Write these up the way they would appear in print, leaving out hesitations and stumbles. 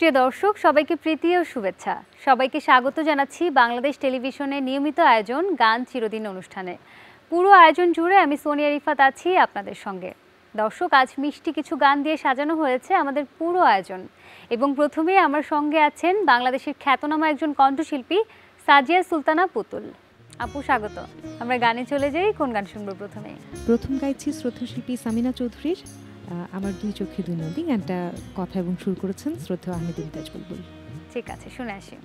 প্রিয় দর্শক, সবাইকে প্রীতি ও শুভেচ্ছা। সবাইকে স্বাগত জানাচ্ছি বাংলাদেশ টেলিভিশনের নিয়মিত আয়োজন গান চিরদিন অনুষ্ঠানে। পুরো আয়োজন জুড়ে আমি সোনিয়া রিফাত আছি আপনাদের সঙ্গে। দর্শক, আজ মিষ্টি কিছু গান দিয়ে সাজানো হয়েছে আমাদের পুরো আয়োজন। এবং প্রথমেই আমার সঙ্গে আছেন বাংলাদেশের খ্যাতনামা একজন কণ্ঠশিল্পী সাজিয়া সুলতানা পুতুল। আপু স্বাগত। আমরা গানে চলে যাই, কোন গান শুনবো প্রথমে? প্রথম গাইছি শ্রদ্ধাশিল্পী সামিনা চৌধুরীর আমার দুই চোখে দুই নদী। গানটা কথা এবং সুর করেছেন শ্রদ্ধেয় আহমেদ ইমতিয়াজ বুলবুল। ঠিক আছে, শুনে আসি।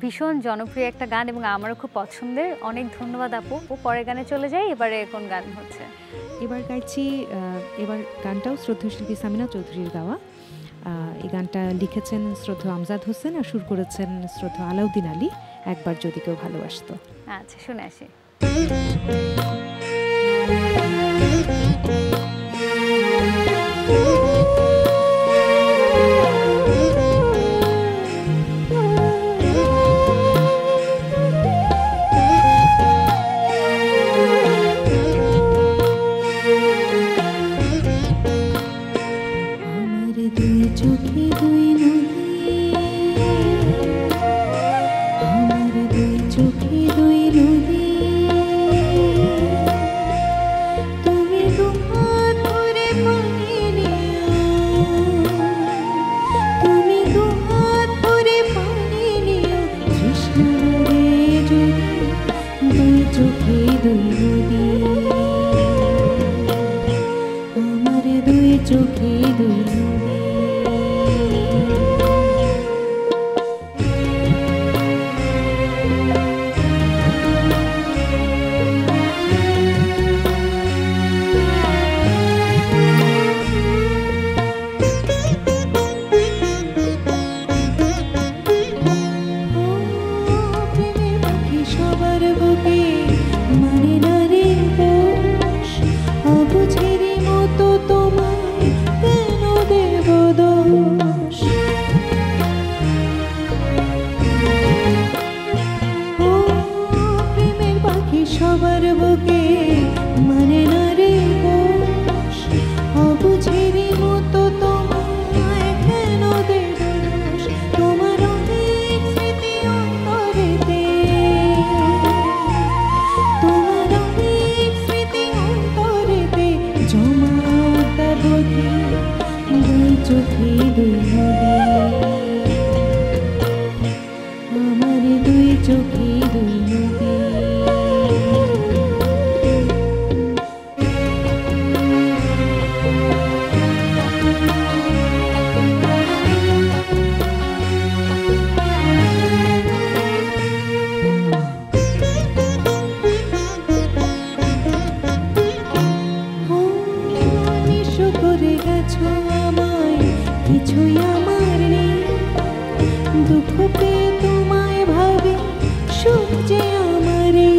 ভীষণ জনপ্রিয় একটা গান এবং আমারও খুব পছন্দের। অনেক ধন্যবাদ আপু। পরের গানে চলে যাই। এবারে কোন গান হচ্ছে? এবার গাইছি, এবার গানটাও শ্রদ্ধাশিল্পী সামিনা চৌধুরীর গাওয়া। এই গানটা লিখেছেন শ্রদ্ধেয় আমজাদ হোসেন আর সুর করেছেন শ্রদ্ধেয় আলাউদ্দিন আলী। একবার যদি কেউ ভালোবাসতো। আচ্ছা, শুনে আসি। চোখে দুই নদী, আমার দুই চোখে দুই নদী। সবার বুকে মানে না রে দোষ, অবুঝেরই মতো তোমায় কেন দেব দোষ। তোমার অনেক স্মৃতি অন্তরেতে, তোমার অনেক স্মৃতি অন্তরেতে জমা তার বোধে দুই চোখে দুই নদী, আমার দুই চোখে দুই নদী। কিছুই আমার নেই, দুঃখ পেয়ে তোমায় ভাবে সুখ যে আমারই।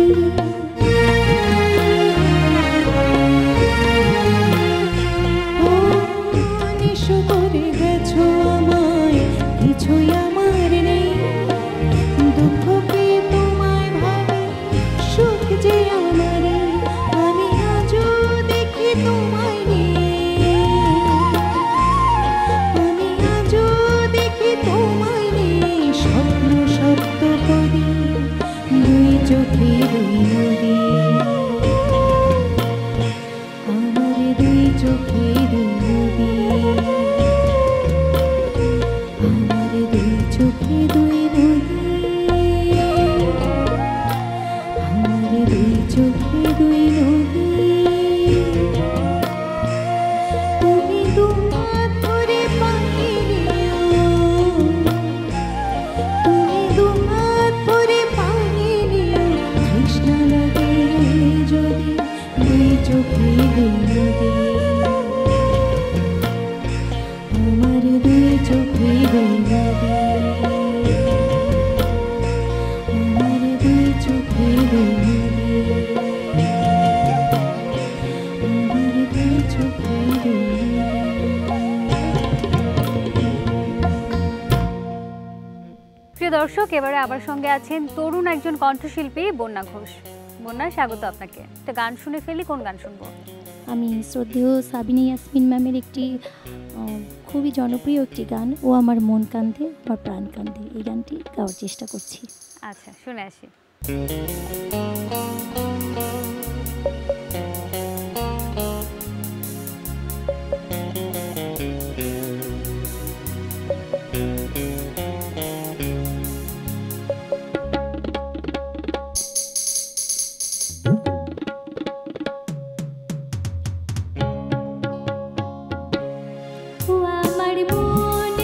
নিশো করে গেছো আমায়, কিছুই আমার নেই, দুঃখ পেয়ে তোমায় ভাবে সুখ যে আমারই। আমি আজও দেখি তোমায় নিয়ে, তোমায় নিয়ে স্বপ্ন সত্য করি, দুই চোখে দুই নদী, আমার দুই চোখে দুই নদী, আমার দুই চোখে দুই নদী, আমার দুই চোখে দুই নদী। তুমি দুহাত ধরে পানি নিও, তুমি দুহাত ভরে পানি নিও, তৃষ্ণা লাগে যদি দুই চোখে দুই নদী, আমার দুই চোখে দুই নদী, আমার দুই চোখে দুই নদী, আমার দুই চোখে দুই নদী। প্রিয় দর্শক, এবারে আবার সঙ্গে আছেন তরুণ একজন কণ্ঠশিল্পী বন্যা ঘোষ। বন্যা, স্বাগত আপনাকে। তো গান শুনে ফেলি, কোন গান শুনবো? আমি শ্রদ্ধেয় সাবিনা ইয়াসমিন ম্যামের একটি খুবই জনপ্রিয় একটি গান, ও আমার মন কান্দে আমার প্রাণ কান্দে, এই গানটি গাওয়ার চেষ্টা করছি। আচ্ছা, শুনে আসি। ও আমার মন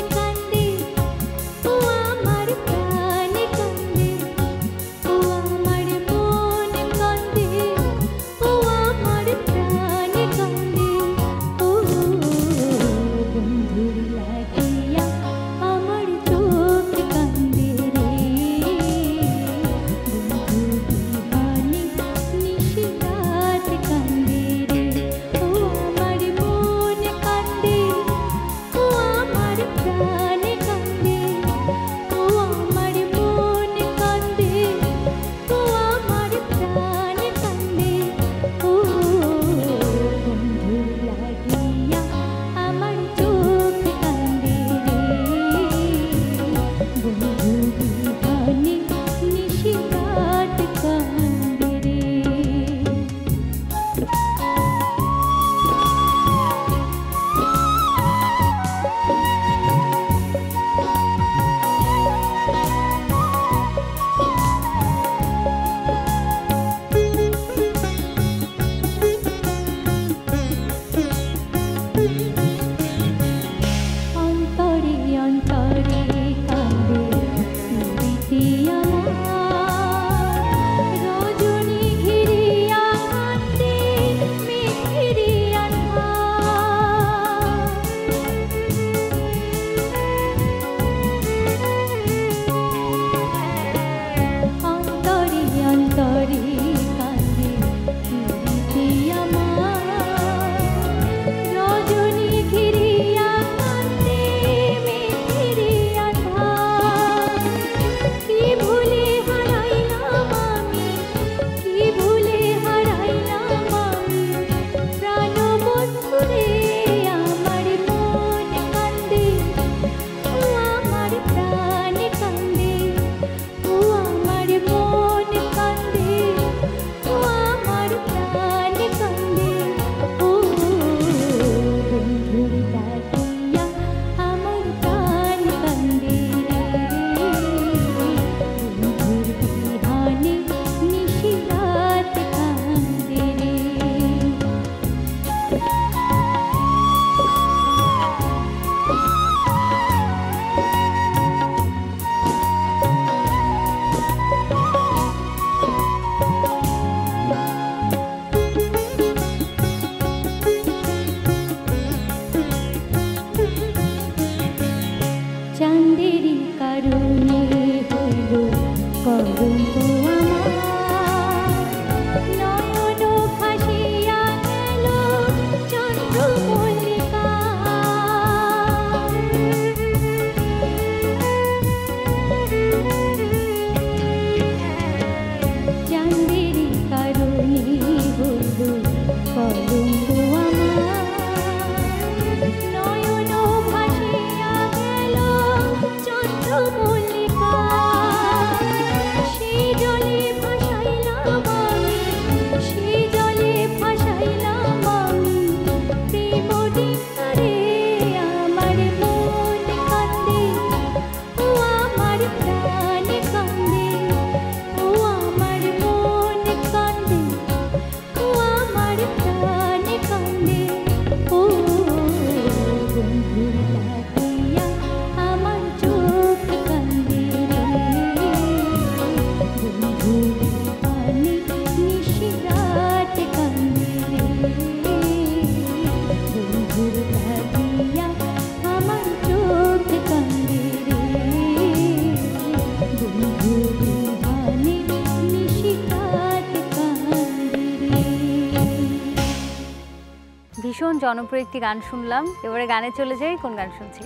ভীষণ জনপ্রিয় একটি গান শুনলাম, এবারে গানে চলে যাই। কোন গান শুনছি?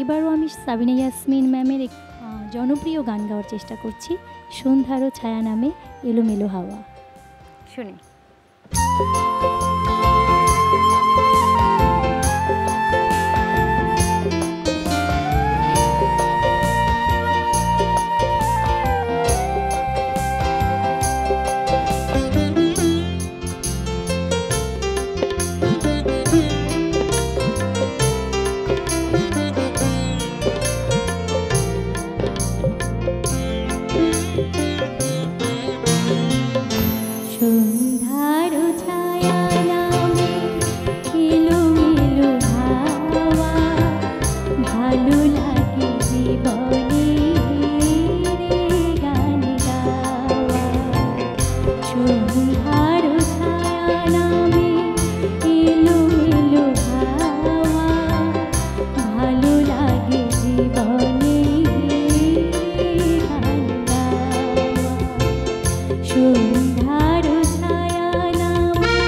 এবারও আমি সাবিনা ইয়াসমিন ম্যামের এক জনপ্রিয় গান গাওয়ার চেষ্টা করছি, সন্ধ্যারও ছায়া নামে এলোমেলো হাওয়া। শুনি। সন্ধ্যারও ছায়া নামে এলোমেলো হাওয়া, ভালো লাগে জীবনে রে গান গাওয়া। সন্ধ্যারও ছায়া নামে এলোমেলো হাওয়া, ভালো লাগে জীবনে গান গাওয়া। সন্ধ্যারও ছায়া নামে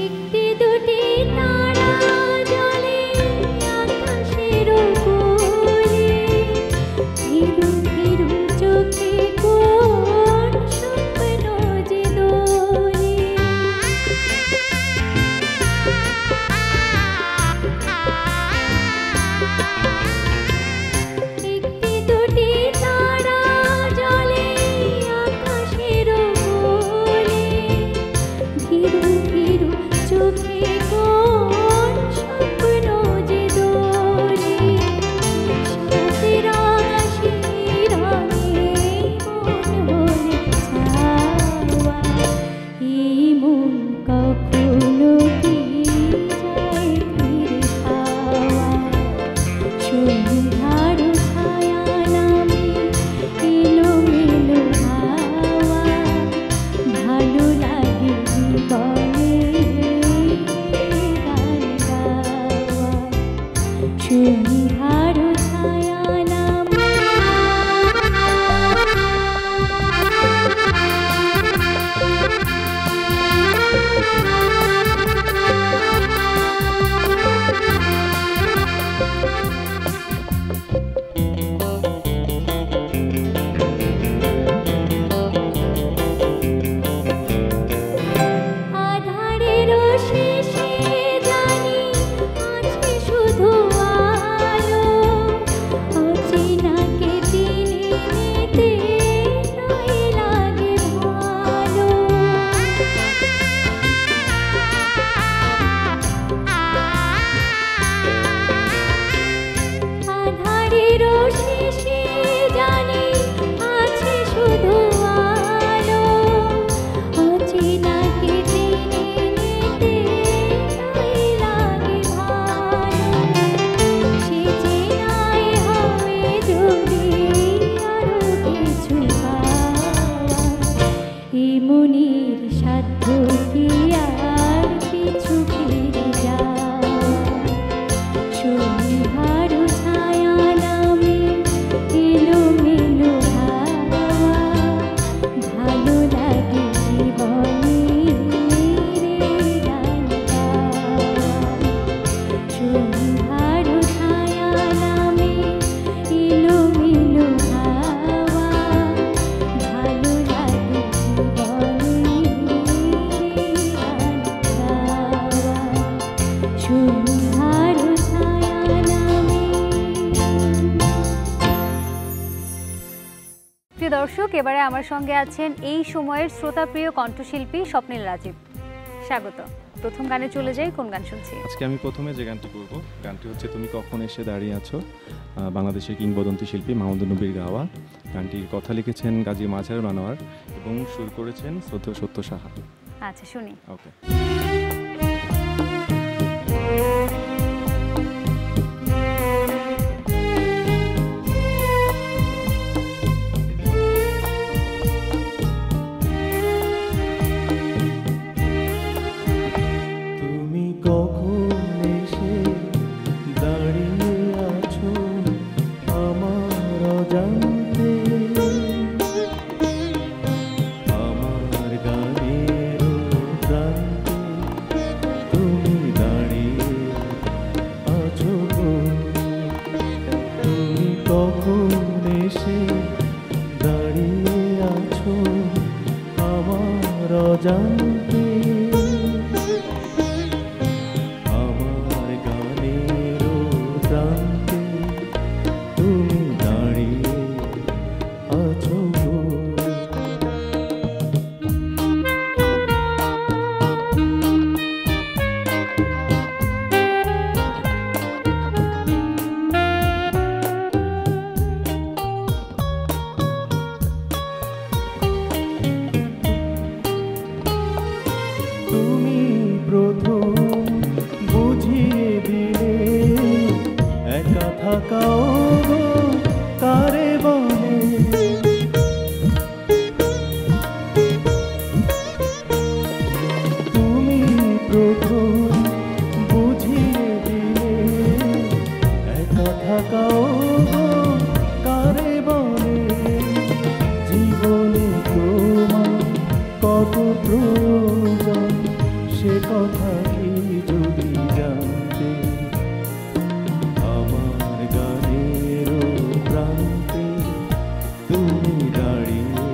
একটি দুটি তারা জ্বলে আকাশের কোলে, ধীরু ধীরু চোখে কোন স্বপ্ন যে দোলে। একটি দুটি তারা জ্বলে আকাশের কোলে, ধীরু ধীরু চোখে কোন স্বপ্ন যে দোলে। সাথে রাশি রঙে মন হলে ছাওয়া, এই মন কখনো কি যায় ফিরে পাওয়া। সন্ধ্যারও ছায়া নামে এলোমেলো হাওয়া, ভালো লাগে জীবনে গান গাওয়া। সন্ধ্যারও ছায়া নামে আধারেরও শেষে জানি আছে শুধু আলো, অচেনাকে চিনে নিতে নাই লাগে ভালো। আধারেরও শেষে জানি আছে শুধু আলো, অচেনাকে চিনে নিতে নাই লাগে ভালো। সে চেনাই হবে যদি আরো কিছু পাওয়া, এ মনের সাধ্য কি আর পিছু ফিরে যাওয়া। সন্ধ্যারও ছায়া নামে এলোমেলো হাওয়া, ভালো লাগে জীবনে রে গান গাওয়া। সন্ধ্যারও ছায়া নামে এলোমেলো হাওয়া, ভালো লাগে জীবনে গান গাওয়া। সন্ধ্যারও ছায়া নামে। প্রিয় দর্শক, এবারে আমার সঙ্গে আছেন এই সময়ের শ্রোতাপ্রিয় কণ্ঠশিল্পী স্বপ্নিল রাজীব। স্বাগত। প্রথম গানে চলে যাই। কোন গান শুনছি? আজকে আমি প্রথমে যে গানটি করব, গানটি হচ্ছে তুমি কখন এসে দাঁড়িয়ে আছো, বাংলাদেশের কিংবদন্তি শিল্পী মাহমুদুর নবীর গাওয়া। গানটির কথা লিখেছেন গাজী মাঝার মানোয়ার এবং সুর করেছেন শ্রদ্ধেয় সত্য সাহা। আচ্ছা, শুনি। ওকে। অজান্তে আমার গানের প্রান্তে তুমি দাঁড়িয়ে আছো গো। তুমি প্রথম বুঝিয়ে দিলে একা থাকাও গো কারে বলে। তুমি প্রথম বুঝিয়ে দিলে একা থাকাও গো কারে বলে। জীবনে তোমার কত প্রয়োজন সে কথা কি যদি জানতে আমার গানের প্রান্তে তুমি দাঁড়িয়ে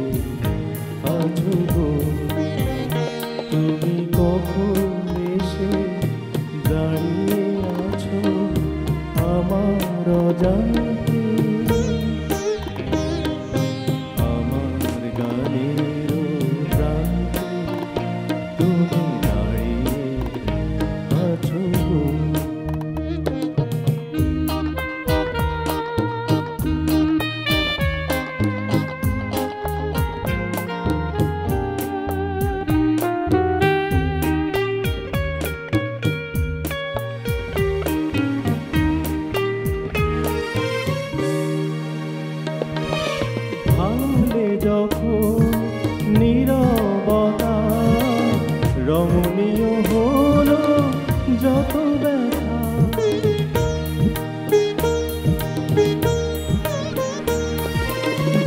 আছো গো। তুমি কখন এসে দাঁড়িয়ে আছো আমার অজান্তে আমার গানের প্রান্তে তুমি দাঁড়িয়ে আছো গো। ভাঙলে যখন নীরবতা রমণীয় হলো যত ব্যথা।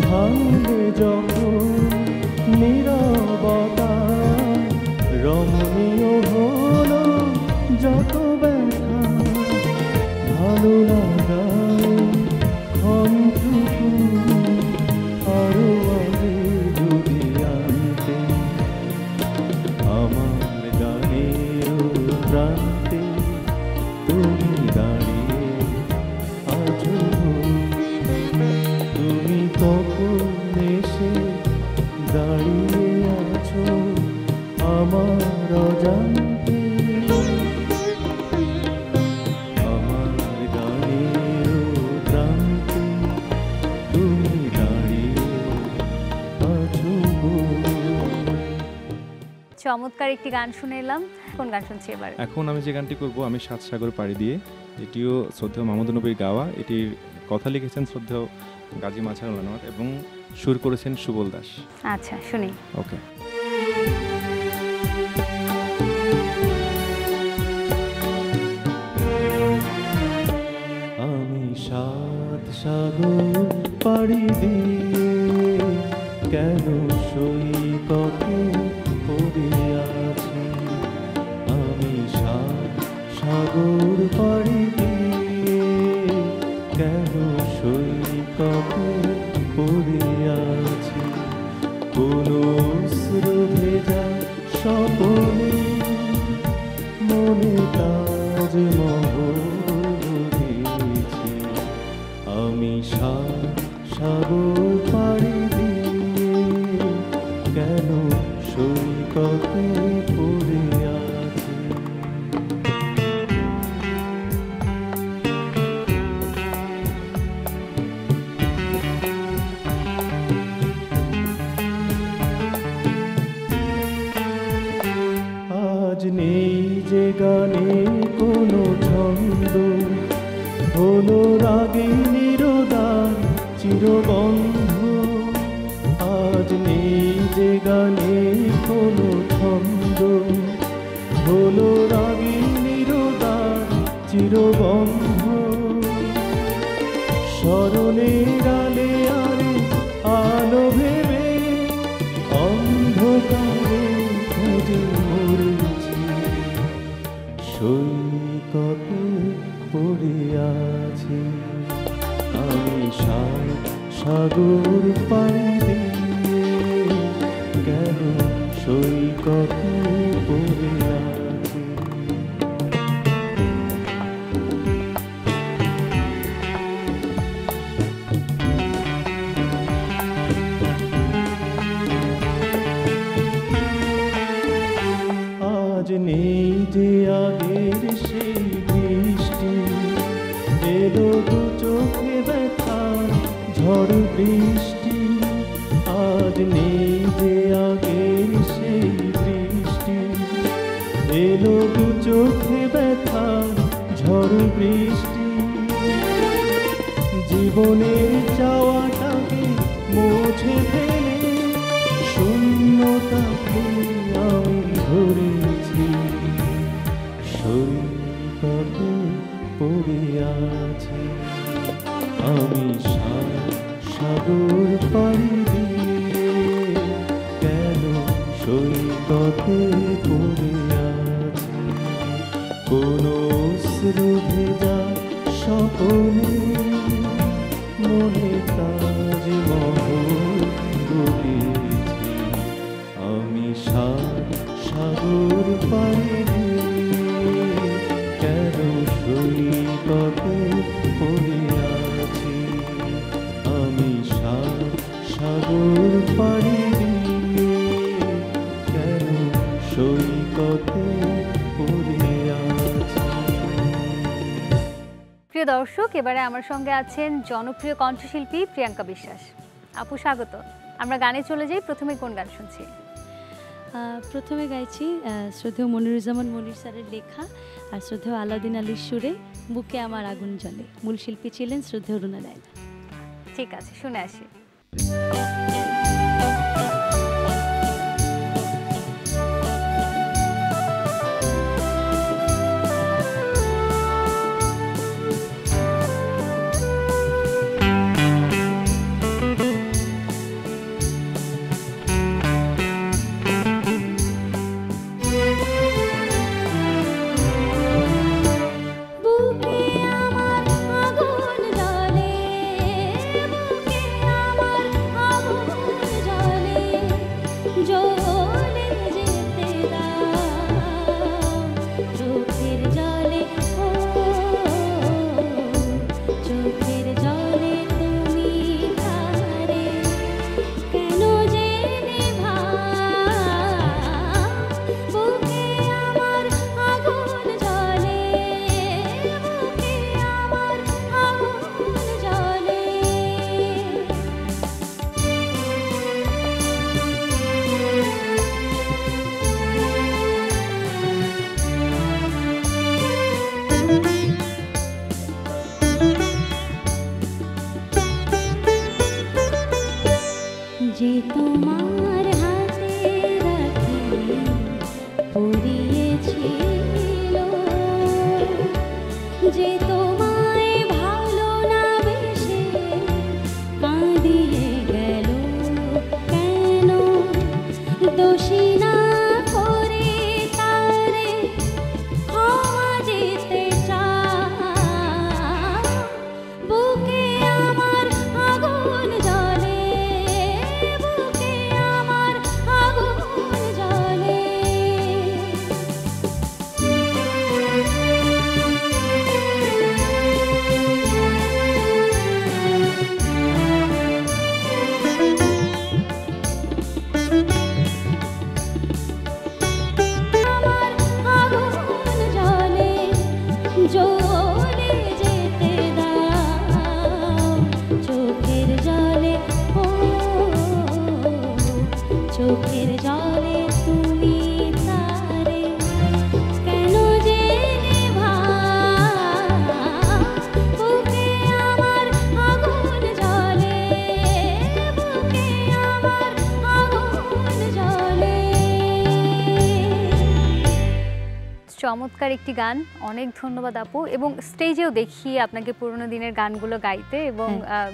ভাঙলে যখন নীরবতা রমণীয় হলো যত ব্যথা। ভালো লাগায় ক্ষণটুকু আরো আগে যদি আনতে আমার গানের প্রান্তে তুমি দাঁড়িয়ে আছো গো। তুমি কখন এসে দাঁড়িয়ে আছো আমার অজান্তে আমার গানের প্রান্তে তুমি দাঁড়িয়ে আছো গো। চমৎকার একটি গান শুনে এলাম। কোন গান শুনছি এবার? এখন আমি যে গানটি করব আমি সাত সাগর পাড়ি দিয়ে, এটিও শ্রদ্ধেয় মাহমুদুর নবীর গাওয়া। এটির কথা লিখেছেন শ্রদ্ধেয় গাজী মাঝারুল আনোয়ার এবং সুর করেছেন সুবল দাস। আচ্ছা, শুনি। ওকে। আমি সাত সাগর পাড়ি দিয়ে কেন সৈকতে পড়ে আছি। আমি সাত সাগর পাড়ি দিয়ে কেন সৈকতে পড়ে আছি। কোনো অশ্রু ভেজা স্বপনে মনে তাজমহল গড়েছি। আমি সাত সাগর পাড়ি দিয়ে কেন সৈকতে পড়ে আছি। আজ নেই যে গানে কোনো ছন্দ, হলো রাগে নিরোদার চিরবন্ধ। আজ নেই যে গানে কোনো ছন্দ, হলো রাগে নিরোদার চিরবন্ধ। স্মরণের আলে আরে আলো ভেবে অন্ধকারে খুঁজে মরেছি। সৈকতে পড়ে আছি আমি সাত সাগর পাড়ি দিয়ে কেন সৈকতে কত পড়ে আছে। আজ নেই যে আগের সেই বৃষ্টি, এলো দু চোখে ব্যথা ঝড় বৃষ্টি। আজ নেই যে আগের সেই বৃষ্টি, এলো দু চোখে ব্যথা ঝড় বৃষ্টি। জীবনের চাওয়াটাকে মুছে ফেলে শূন্যতাকে আমি ধরেছি, সৈকতে পড়ে আছি আমি। সাগর পাড়ি দিয়ে কেন সৈকতে পড়ে আছি? কোনো অশ্রু ভেজা স্বপনে মনে তাজমহল গড়েছি আমি। সাগর পাড়ি দিয়ে কেন সৈকতে পড়ে আছি আমি। সাগর পাড়ি দিয়ে কেন সৈকতে পড়ে আছি। প্রিয় দর্শক, এবারে আমার সঙ্গে আছেন জনপ্রিয় কণ্ঠশিল্পী প্রিয়াঙ্কা বিশ্বাস। আপু স্বাগত। আমরা গানে চলে যাই। প্রথমে কোন গান শুনছি? প্রথমে গাইছি শ্রদ্ধেয় মনিরুজ্জামান মনির স্যারের লেখা আর শ্রদ্ধেয় আলাউদ্দিন আলীর সুরে বুকে আমার আগুন জ্বলে। মূল শিল্পী ছিলেন শ্রদ্ধেয় রুনা লায়লা। ঠিক আছে, শুনে আসি। বুকে আমার আগুন জ্বলে, বুকে আমার আগুন জ্বলে, জ্বলে যেতে দাও চোখের জলে, ও চোখের জলে তুমি ধারে কেন যে নেভাও? বুকে আমার আগুন জ্বলে, বুকে আমার আগুন জ্বলে। যে তোমার হাতে রাখি পড়িয়েছিল, যে তোমায় ভালো না বেশে কাঁদিয়ে গেল কেন? দোষী না করে তারে ক্ষমা যেতে চাও। বুকে আমার আগুন জ্বলে, বুকে আমার আগুন জ্বলে। আমার আগুন জ্বলে, জ্বলে যেতে দাও চোখের জলে, ও চোখের জলে তুমি তারে কেন যে নেভাও? বুকে আমার আগুন জ্বলে, বুকে আমার আগুন জ্বলে। চমৎকার একটি গান, অনেক ধন্যবাদ আপু। এবং স্টেজেও দেখি আপনাকে পুরোনো দিনের গানগুলো গাইতে এবং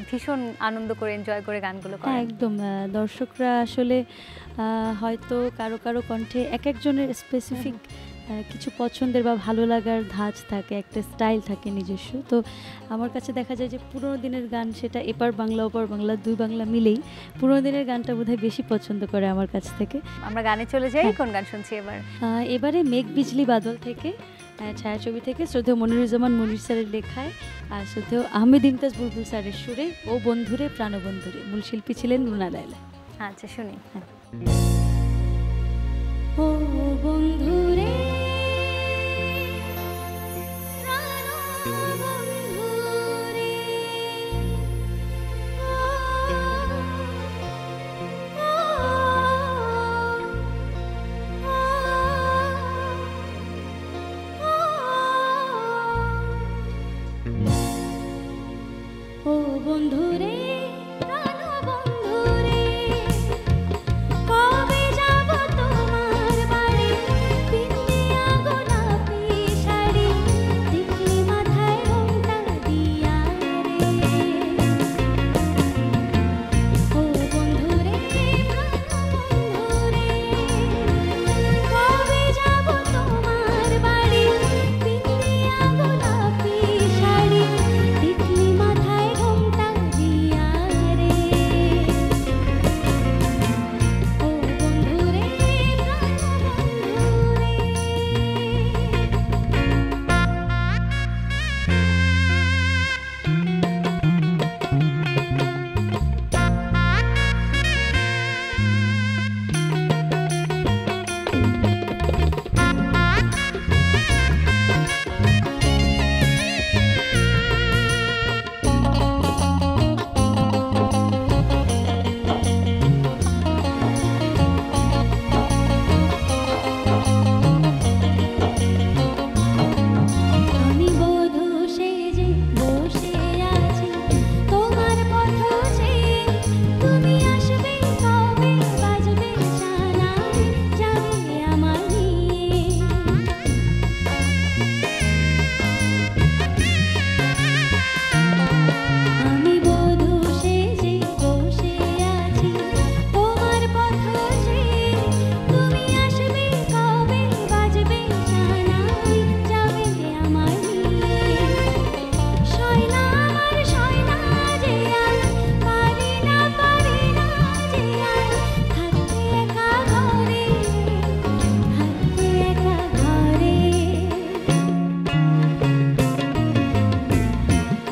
ভীষণ আনন্দ করে এনজয় করে গানগুলো হ্যাঁ, করেন। একদম। দর্শকরা আসলে হয়তো কারো কারো কণ্ঠে এক একজনের স্পেসিফিক কিছু পছন্দের বা ভালো লাগার ধাঁচ থাকে, একটা স্টাইল থাকে নিজস্ব। তো আমার কাছে দেখা যায় যে পুরোনো দিনের গান, সেটা এপার বাংলা ওপার বাংলা দুই বাংলা মিলেই পুরোনো দিনের গানটা বোধহয় বেশি পছন্দ করে আমার কাছ থেকে। আমরা গানে চলে যাই, হ্যাঁ। কোন গান শুনছি এবার? এবারে মেঘ বিজলি বাদল থেকে, ছায়াছবি থেকে, শ্রদ্ধেয় মনিরুজ্জামান মনির স্যারের লেখায় আর শ্রদ্ধেয় আহমেদ ইমতাজ বুলবুল স্যারের সুরে ও বন্ধুরে প্রাণবন্ধুরে। মূল শিল্পী ছিলেন রুনা লায়লা। আচ্ছা শুনি। ও বন্ধুরে ও বন্ধুরে প্রাণবন্ধুরে, কবে যাব তোমার বাড়ি, পিন্দিয়া গোলাপি শাড়ি, টিকলি মাথায় ঘোমটা দিয়া রে। ও বন্ধুরে প্রাণবন্ধুরে, কবে যাব তোমার বাড়ি, পিন্দিয়া গোলাপি শাড়ি, টিকলি মাথায় ঘোমটা দিয়া রে। ও বন্ধুরে আমি বধূ সেজে বসে আছি তোমার পথ চেয়ে, তুমি আসবে কবে, বাজবে সানাই, যাবে আমার নিয়ে। আমি বধূ সেজে বসে আছি তোমার পথ চেয়ে, তুমি আসবে কবে, বাজবে সানাই, যাবে আমার নিয়ে। সয়না আমার সয়না যে আর পারি না যে আর থাকতে একা ঘরে, থাকতে একা ঘরে।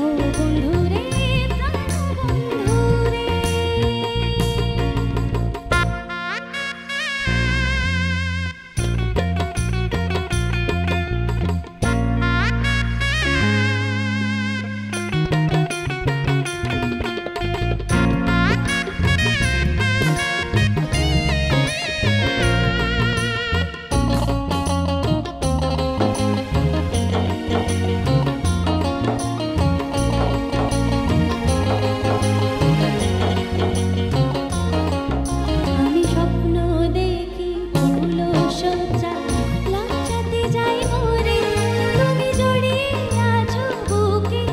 ও বন্ধুরে প্রাণবন্ধুরে, আমি স্বপ্ন দেখি ফুল সজ্জা, লজ্জাতে যাই মরে, তুমি জড়িয়ে আছো বুকে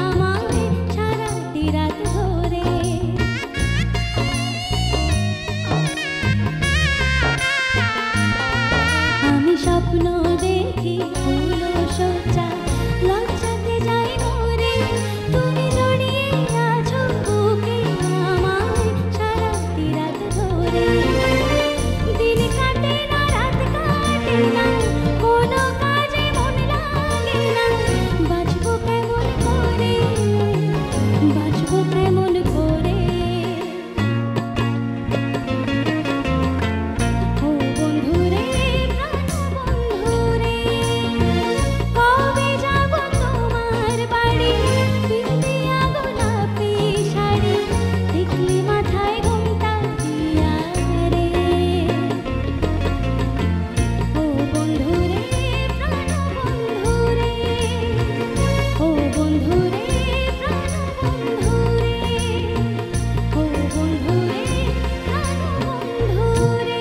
আমায় সারাটি রাত ধরে। আমি স্বপ্ন দেখি ফুল সজ্জা, লজ্জাতে যাই মরে, তুমি জড়িয়ে আছো বুকে আমায় সারাটি রাত ধরে। দিন কাটে না রাত কাটে না, কোনো কাজে মন লাগে না, বাঁচবো কেমন করে, বাঁচবো কেমন করে। ও বন্ধুরে প্রাণবন্ধুরে, কবে যাব তোমার বাড়ি, পিন্দিয়া গোলাপি শাড়ি, টিকলি মাথায় ঘোমটা দিয়া রে। ও বন্ধুরে প্রাণবন্ধুরে, ও বন্ধুরে প্রাণবন্ধুরে, ও বন্ধুরে প্রাণবন্ধুরে।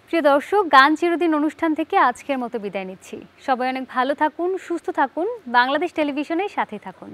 প্রিয় দর্শক, গান চিরদিন অনুষ্ঠান থেকে আজকের মতো বিদায় নিচ্ছি। সবাই অনেক ভালো থাকুন, সুস্থ থাকুন, বাংলাদেশ টেলিভিশনের সাথে থাকুন।